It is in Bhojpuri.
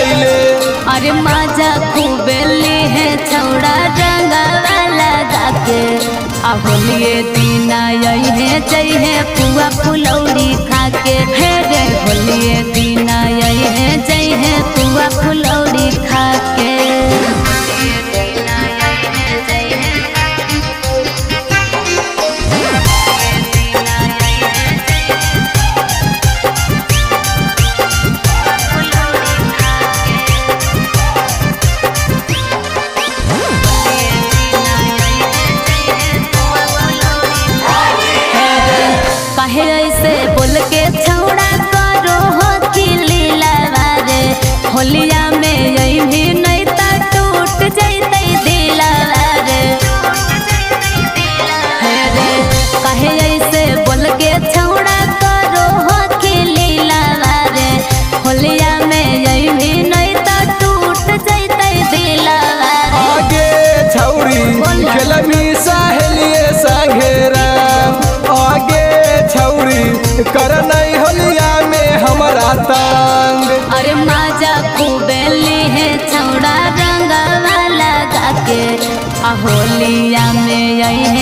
गईले। अरे मजा खूबेली है छौड़ा रंगवा लगा के होलिए दिन आई है जइहे पुआ फुलौरी खा के हे रे होलिए दिन आई है जइहे पुआ फुलौरी खा के। कहे ऐसे बोल के छौड़ा करो हो कि लीला रे होलिया में यही भी नहीं तो टूट जैते दिला रे। कहे ऐसे बोल के छौड़ा करो हो कि लीला रे होलिया में यही भी नहीं तो टूट जैते दिला रे। आगे छौरी खेलमी सहेलिए संघेरा आगे छौरी कर नहीं होलिया में हमारा तंग। अरे मजा खूबेली है छौड़ा रंगवा लगा के होलिया में यही है